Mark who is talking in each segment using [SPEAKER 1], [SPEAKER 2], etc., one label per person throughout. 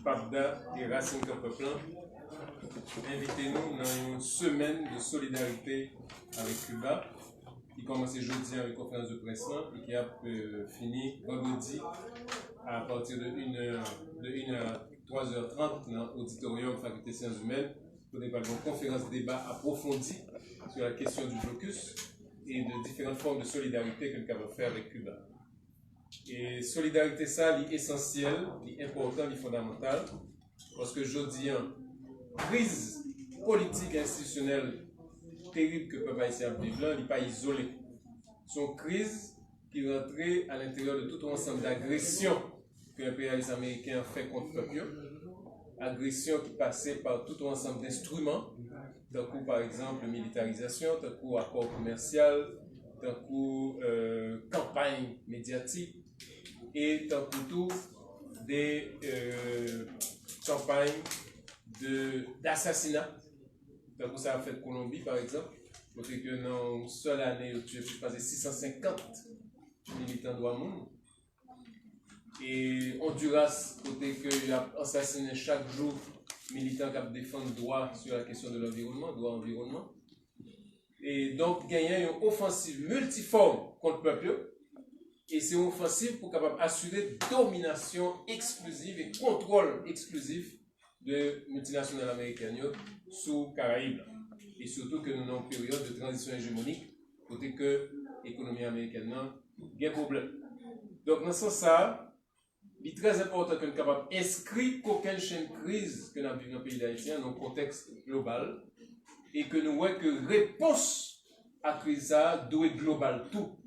[SPEAKER 1] PAPDA et Racine Peuple, invitez-nous dans une semaine de solidarité avec Cuba, qui commence jeudi avec une conférence de presse et qui a fini vendredi à partir de 1h à 3h30 dans l'auditorium Faculté Sciences Humaines pour une conférence débat approfondie sur la question du blocus et de différentes formes de solidarité que nous avons fait avec Cuba. Et solidarité, ça, est essentielle, est important, est fondamental, parce que je dis, crise politique et institutionnelle terrible que le peuple haïtien vit là, il n'est pas isolé. C'est une crise qui rentrait à l'intérieur de tout un ensemble d'agressions que l'impérialisme américain fait contre le peuple. Agressions qui passaient par tout un ensemble d'instruments, d'un coup par exemple militarisation, d'un coup accord commercial, d'un coup campagne médiatique et d'un coup tout des campagnes d'assassinat. D'un coup ça a fait Colombie par exemple, côté que dans une seule année, tu as passé 650 militants droits monde. Et Honduras, côté qu'il a assassiné chaque jour militants qui défendent le droit sur la question de l'environnement, droit environnement. Et donc, il y a une offensive multiforme contre le peuple. Et c'est une offensive pour capable assurer domination exclusive et contrôle exclusif de multinationales américaines sous Caraïbes. Et surtout que nous sommes en période de transition hégémonique, côté que l'économie américaine a un problème. Donc, dans ce sens, il est très important que nous soyons capables d'inscrire qu'aucune chaîne crise que nous vivons dans le pays haïtien dans un contexte global et que nous voyons que réponse à la crise doit être globale tout.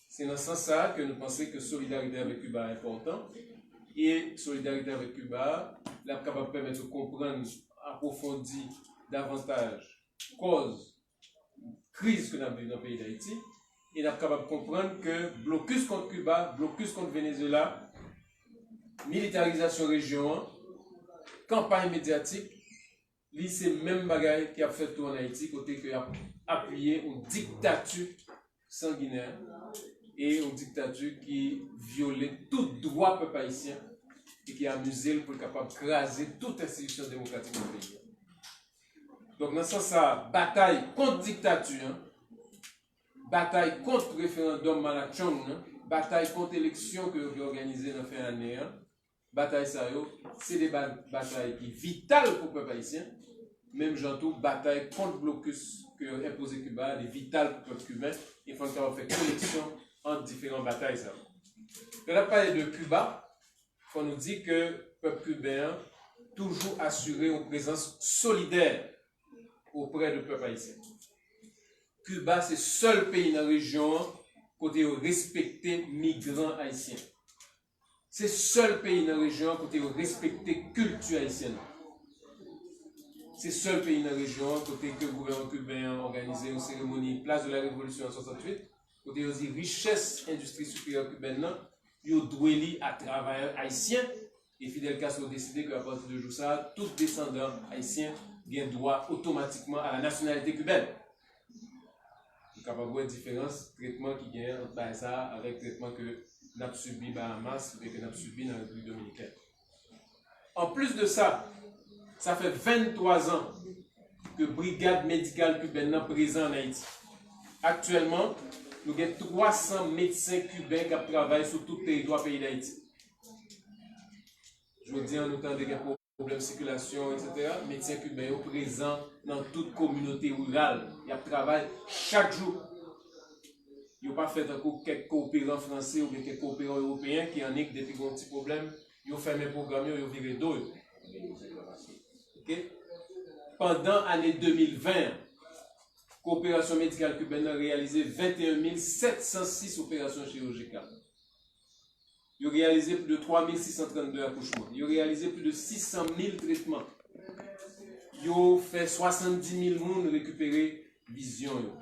[SPEAKER 1] C'est dans ce sens que nous pensons que solidarité avec Cuba est important et solidarité avec Cuba est capable de permettre de comprendre, approfondir davantage cause crise que nous vivons dans le pays d'Haïti et nous sommes capables de comprendre que blocus contre Cuba, blocus contre Venezuela, militarisation région, campagne médiatique, c'est le même bagaille qui a fait tout en Haïti, côté qui a appuyé une dictature sanguinaire et une dictature qui violait tout droit peuple haïtien et qui a amusé pour être capable de craser toute institution démocratique du pays. Donc dans ce sens, bataille contre dictature, bataille contre référendum Malachon, bataille contre élection que vous organisez dans la fin d'année, bataille ça, c'est des batailles qui sont vitales pour le peuple haïtien, même j'entends bataille contre le blocus que imposé Cuba, des vitales pour le peuple cubain, il faut qu'on fait collection entre différentes batailles. Quand on a parlé de Cuba, il faut nous dire que le peuple cubain toujours assuré une présence solidaire auprès du peuple haïtien. Cuba, c'est le seul pays dans la région côté respecter migrants haïtiens. C'est le seul pays dans la région côté respecter culture haïtienne. C'est le seul pays dans la région côté que le gouvernement cubain a organisé une cérémonie place de la Révolution en 68, côté aussi richesse industrie supérieure cubaine, ils ont doué à travailleurs haïtiens et Fidel Castro a décidé qu'à partir de jour ça, tous descendants haïtiens ont droit automatiquement à la nationalité cubaine. Vous pouvez avoir une différence traitement qui gagne entre ça avec le traitement que nous avons subi Bahamas et que nous avons subi dans la République dominicaine. En plus de ça, ça fait 23 ans que Brigade médicale cubaine est présente en Haïti. Actuellement, nous avons 300 médecins cubains qui travaillent sur tout le territoire du pays d'Haïti. Je veux dire, en autant des problèmes de circulation, etc., les médecins cubains sont présents dans toute communauté rurale. Ils travaillent chaque jour. Ils n'ont pas fait encore quelques coopérants français ou quelques coopérants européens qui en ont depuis un petit problème. Ils ont fait mes programmes, ils ont viré d'eau. Okay? Pendant l'année 2020, la coopération médicale cubaine a réalisé 21 706 opérations chirurgicales. Ils ont réalisé plus de 3 632 accouchements. Ils ont réalisé plus de 600 000 traitements. Ils ont fait 70 000 personnes récupérer vision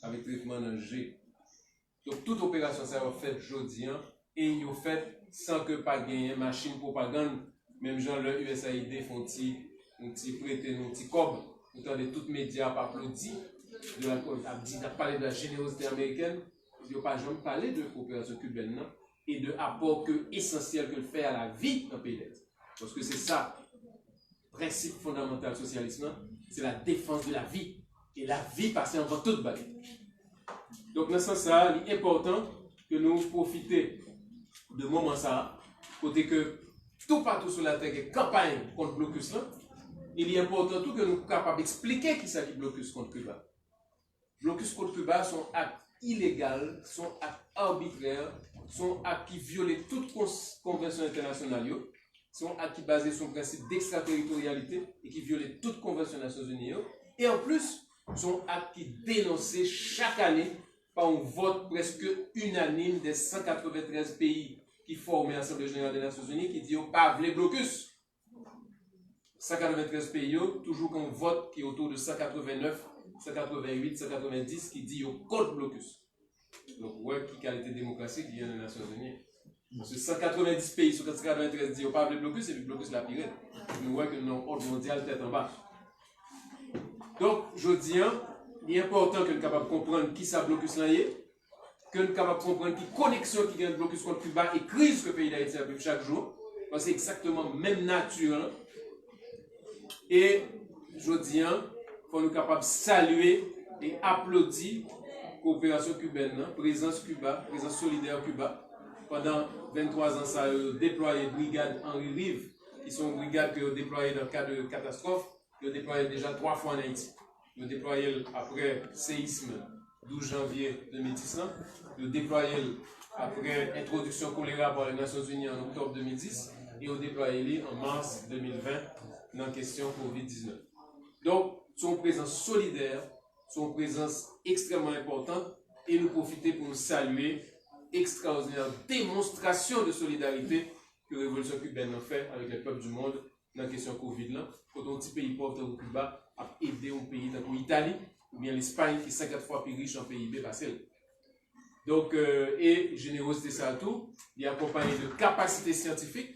[SPEAKER 1] avec traitement en G. Donc toute opération ça a fait aujourd'hui et ils ont fait sans que pas gagner machine propagande. Même gens le USAID font un petit prêter un petit cob. Autant de tous les médias applaudissent. De parler de la générosité américaine. Ils n'ont pas jamais parlé de coopération cubaine et de apport essentiel que le fait à la vie dans le pays d'Haïti. Parce que c'est ça, principe fondamental socialisme, c'est la défense de la vie. Et la vie passe avant toute bagaille. Donc, dans ce sens-là, il est important que nous profitions de moments ça, côté que tout partout sur la terre, il y a campagne contre le blocus là. Il est important tout que nous soyons capables d'expliquer qui c'est qui blocus contre Cuba. Blocus contre Cuba sont actes illégaux, sont actes arbitraires, sont actes qui violent toute convention internationale, sont actes qui basés sur le principe d'extraterritorialité et qui violent toute convention des Nations Unies. Et en plus, sont actes qui dénoncent chaque année par un vote presque unanime des 193 pays qui forment l'Assemblée générale des Nations Unies qui dit pas les blocus. 193 pays, toujours qu'on vote qui est autour de 189, 188, 190 qui dit contre blocus. Donc, ouais, qui qualité de démocratie qui vient des Nations Unies. Parce que 190 pays sur 193 disent pas les blocus et le blocus la pire. Nous voyons que nous avons ordre mondial tête en bas. Donc, je dis, il est important que nous soyons capables de comprendre qui ça blocus là est, que nous soyons capables de comprendre qui connexion qui vient de blocus contre Cuba et crise que le pays d'Haïti a chaque jour. Parce que c'est exactement la même nature. Et je dis, il faut nous capables de saluer et applaudir la coopération cubaine, présence Cuba, présence solidaire Cuba. Pendant 23 ans, ça a déployé brigade Henri Rive, qui sont une brigade qui ont déployé dans le cas de catastrophe. Ils ont déployé déjà 3 fois en Haïti. Ils ont déployé après le séisme 12 janvier 2010. Ils ont déployé après l'introduction choléra par les Nations Unies en octobre 2010. Et ils ont déployé en mars 2020 dans la question COVID-19. Donc, son présence solidaire, son présence extrêmement importante et nous profiter pour nous saluer extraordinaire démonstration de solidarité que la révolution cubaine a fait avec les peuples du monde dans la question Covid là. Quand un petit pays pauvre comme Cuba a aidé un pays comme l'Italie ou bien l'Espagne qui est 50 fois plus riche en PIB passé. Donc, et générosité ça tout, il est accompagné de capacités scientifiques,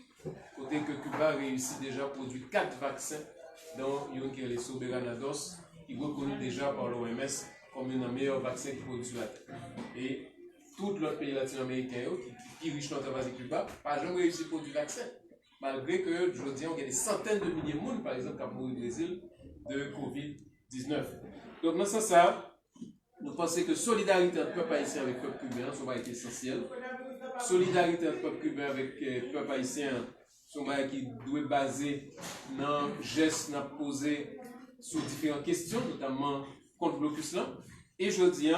[SPEAKER 1] côté que Cuba a réussi déjà à produire 4 vaccins, dont il y a les Soberanados, qui est reconnu déjà par l'OMS comme un des meilleurs vaccins qui produit sur la Terre. Et tout l'autre pays latino-américain qui est riche dans le Cuba, n'a jamais réussi à produire vaccin. Malgré que, je dis, il y a des centaines de milliers de monde, par exemple, qui ont mouru au Brésil de COVID-19. Donc, dans ce sens, nous pensons que solidarité entre peuple haïtien avec peuple cubain, ça va être essentiel. Solidarité entre peuple cubain avec peuple haïtien, ça va être qui doit être basé dans les gestes posés sur différentes questions, notamment contre le blocus là. Et je dis,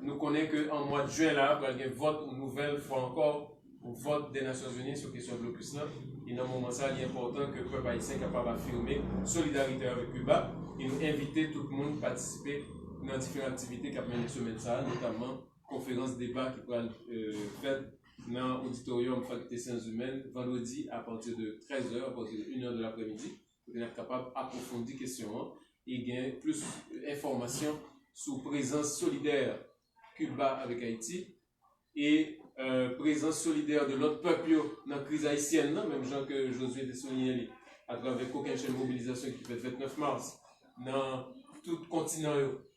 [SPEAKER 1] nous connaissons qu'en mois de juin, là, il y a un vote, une nouvelle fois encore, au vote des Nations Unies sur la question de blocus là. Et dans ce moment-là, il est important que le peuple haïtien soit capable d'affirmer solidarité avec Cuba et nous inviter tout le monde à participer dans différentes activités qui ont mené semaine, notamment conférence débat qui pourra être faite dans l'auditorium Faculté Sciences Humaines vendredi à partir de 13h, à partir de 1h de l'après-midi, pour être capable d'approfondir la question et gagner plus d'informations sur présence solidaire Cuba avec Haïti et présence solidaire de l'autre peuple dans la crise haïtienne, même gens que Josué a souligné à travers aucune chaîne de mobilisation qui fait le 29 mars dans tout le continent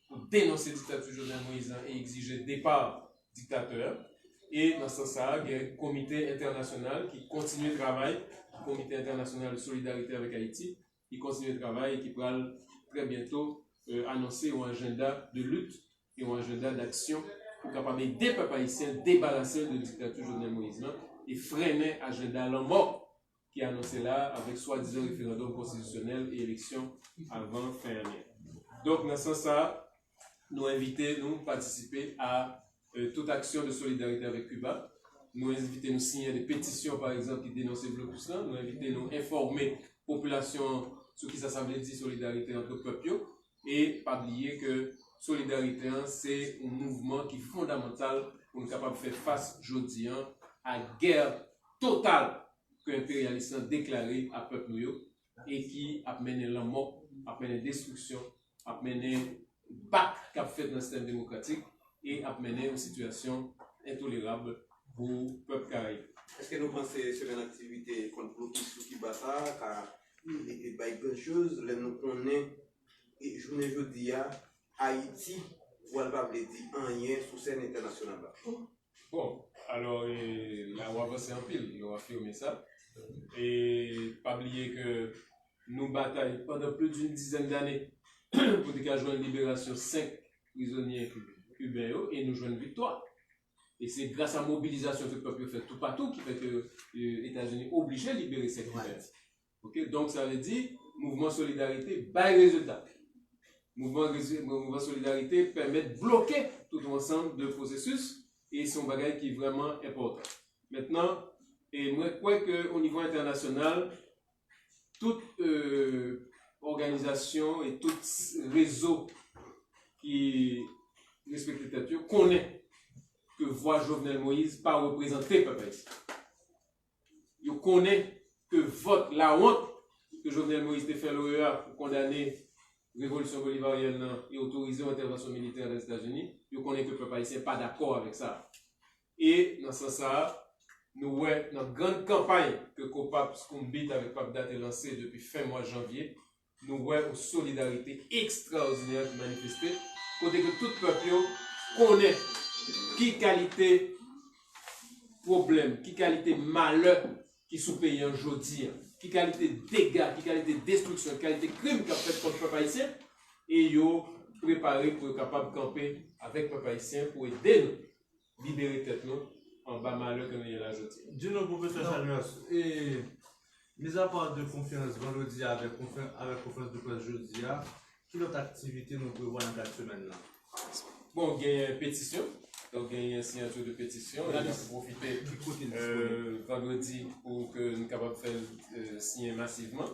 [SPEAKER 1] pour dénoncer la dictature de Jovenel Moïse et exiger le départ du dictateur. Et dans ce sens, il y a un comité international qui continue le travail, le comité international de solidarité avec Haïti, qui continue le travail et qui pourra très bientôt annoncer un agenda de lutte et un agenda d'action pour capable aider les peuples haïtiens à débarrasser de la dictature de Jovenel Moïse et freiner l'agenda à la mort qui est annoncé là avec soi-disant référendum constitutionnel et élection avant fin année. Donc, dans ce sens, nous invitons, nous participer à toute action de solidarité avec Cuba. Nous invitons, nous signer des pétitions, par exemple, qui dénoncent le blocus là. Nous invitons, nous informer la population sur qui ça semble dire solidarité entre peuples. Et pas oublier que solidarité, c'est un mouvement qui est fondamental pour nous capables de faire face aujourd'hui à la guerre totale que l'impérialisme a déclarée à peuple et qui a mené la mort, a mené la destruction, a mené le bac qu'a fait dans le système démocratique et a mené une situation intolérable pour le peuple caraïbe.
[SPEAKER 2] Est-ce que nous pensons que c'est une activité contre le blocus sur Kibata, car il y a quelque chose, nous connaissons, et je me dis à Haïti, vous ne pas dire rien sur scène internationale.
[SPEAKER 1] Bon, alors, là, on va passer en pile, on va filmer ça. Et pas oublier que nous bataillons pendant plus d'une dizaine d'années pour jouer une libération 5 prisonniers cubains et nous jouons une victoire. Et c'est grâce à la mobilisation du peuple fait tout partout qui fait que les États-Unis sont obligés de libérer ces cubains. Okay? Donc ça veut dire, mouvement solidarité, bas résultat. Mouvement solidarité permet de bloquer tout ensemble de processus et c'est un bagage qui est vraiment important. Maintenant, et moi, je crois qu'au niveau international, toute organisation et tout réseau qui respecte les têtes connaît que voix Jovenel Moïse pas représenter le peuple haïtien. Ils connaissent que vote la honte que Jovenel Moïse a fait l'OEA pour condamner la révolution bolivarienne et autoriser l'intervention militaire des États-Unis. Ils connaissent que le peuple haïtien n'est pas d'accord avec ça. Et dans ce sens, nous avons notre grande campagne que COPAP Scumbit avec PAPDAT est lancée depuis fin mois de janvier. Nous avons une solidarité extraordinaire qui manifestée. Côté que tout le peuple connaît qui qualité problème, qui qualité malheur qui sous pays aujourd'hui, qui qualité dégâts, qui qualité destruction, qui qualité crime qu'a fait contre le peuple haïtien. Et ils préparé pour être capable de camper avec le peuple haïtien pour aider nous libérer tête nous en bas malheur que nous y là aujourd'hui.
[SPEAKER 3] Dis-nous, professeur Chalmers, et mis à part de conférence vendredi avec conférence de presse jeudi, quelle autre activité nous prévoyons dans 4 semaines là?
[SPEAKER 1] Bon, il y a une pétition, donc il y a une signature de pétition. On a profité vendredi pour que nous soyons capables de faire signer massivement.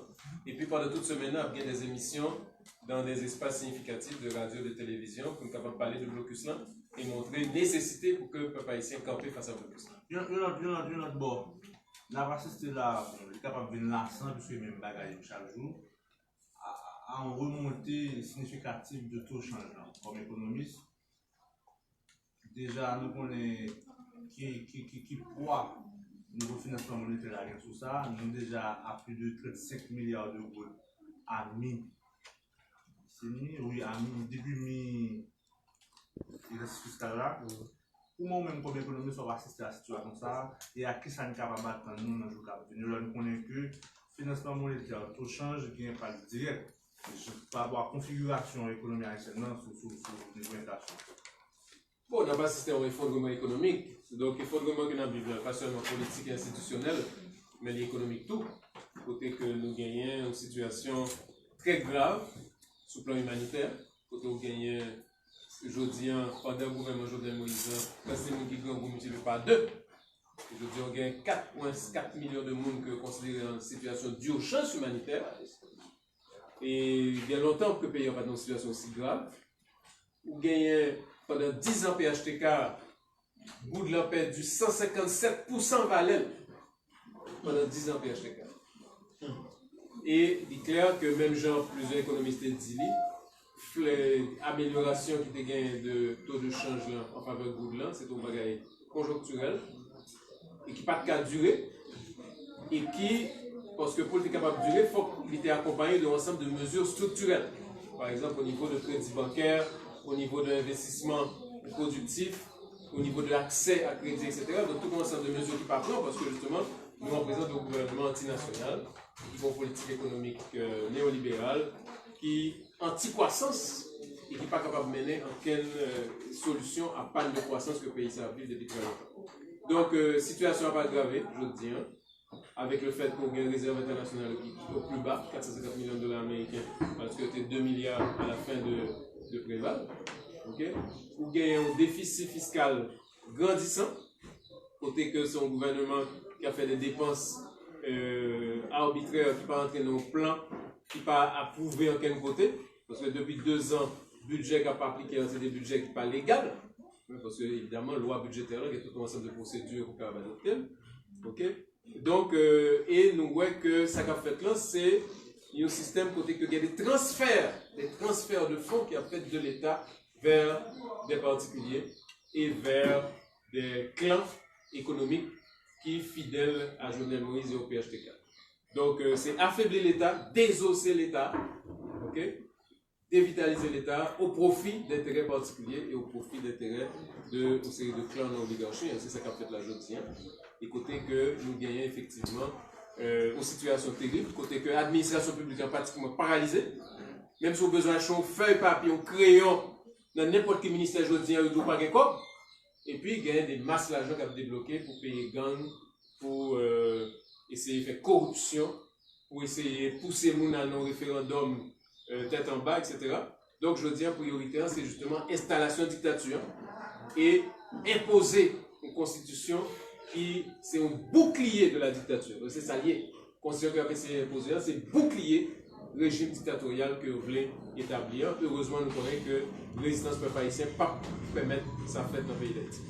[SPEAKER 1] Et puis pendant toute semaine, il y a des émissions dans des espaces significatifs de radio et de télévision pour nous capables de parler de blocus là et montrer la nécessité pour que le peuple haïtien campe face à blocus là.
[SPEAKER 3] Il y a un autre bord. La assisté là, on est capable de venir l'ensemble, puisque même bagaille chaque jour, à une remontée significative de taux changeant. Comme économiste, déjà nous connaissons qui poids niveau financement monétaire avec tout ça, nous déjà à plus de 35 milliards d'euros à mi. C'est mi, oui, à mi, début mi, l'exercice fiscal là. Pour moi-même, comme économiste, on va assister à la situation comme ça, et à qui ça n'est capable d'attendre nous dans le jour qui vient. Nous connaissons que le financement monétaire, tout change, qui n'est pas direct par rapport à la configuration économique haïtienne sur le niveau d'inflation.
[SPEAKER 1] Bon, on n'a pas assisté à un effondrement économique, donc effondrement que nous vivons, pas seulement politique et institutionnel, mais l'économique tout. Côté que nous gagnons une situation très grave sur le plan humanitaire, côté nous gagnons aujourd'hui, pendant le gouvernement Jovenel Moïse, quand c'est nous qui gagnons, vous multipliez par 2. Aujourd'hui, on gagne 4,4 millions de monde que considérés en situation d'urgence humanitaire. Et il y a longtemps que le pays n'a pas dans une situation aussi grave. Vous gagnez pendant 10 ans PHTK, Goud l'a perdu 157% valeur pendant 10 ans PHTK. Et il est clair que même genre plusieurs économistes disent l'amélioration qui te gagne de taux de change là, en faveur de Goud là, c'est un bagage conjoncturel et qui n'a pas de cas durer et qui, parce que pour être capable de durer, il faut qu'il était accompagné d'un ensemble de mesures structurelles. Par exemple, au niveau de crédit bancaire, au niveau de l'investissement productif, au niveau de l'accès à crédit, etc. Donc, tout un ensemble de mesures qui ne pas prendre parce que justement, nous représentons un gouvernement antinational qui font politique économique néolibérale, qui anti-croissance et qui n'est pas capable de mener aucune solution à panne de croissance que le pays a vécu depuis très longtemps. Donc, situation n'a pas aggravé, je dis, avec le fait qu'on ait une réserve internationale qui est au plus bas, 450 millions de dollars américains, parce que c'était 2 milliards à la fin de Préval. Okay? Ou gagne un déficit fiscal grandissant, côté que son gouvernement qui a fait des dépenses arbitraires, qui n'est pas entré dans le plan, qui n'est pas approuvé en quel côté, parce que depuis 2 ans, le budget qui n'a pas appliqué, c'est des budgets qui ne sont pas légaux, parce que évidemment, la loi budgétaire, il y a tout un ensemble de procédures pour faire adopter. Okay? Donc, et nous voyons que ça qu'a fait là, c'est un système côté que il y a des transferts de fonds qui a fait de l'État vers des particuliers et vers des clans économiques qui sont fidèles à Jovenel Moïse et au PHTK. Donc, c'est affaiblir l'État, désosser l'État, okay? Dévitaliser l'État au profit d'intérêts particuliers et au profit d'intérêts de série de clans non oligarchiques. C'est ça qu'a fait la jeune. Et côté que nous gagnons effectivement une situation terrible, côté que l'administration publique est pratiquement paralysée. Même si on a besoin de feuille, papier, un crayon, dans n'importe quel ministère, je dis, il n'y a pas de cop. Et puis, il y a des masses d'argent qui ont débloqué pour payer gang, pour essayer de faire corruption, pour essayer de pousser les gens à un référendum tête en bas, etc. Donc, je dis, en priorité, c'est justement installation de dictature et imposer une constitution qui c'est un bouclier de la dictature. C'est ça lié. Constitution qui a essayé d'imposer, c'est bouclier régime dictatorial que vous voulez établir. Heureusement, nous connaissons que la résistance peuple haïtien ne peut pas permettre ça fait dans le pays d'Haïti.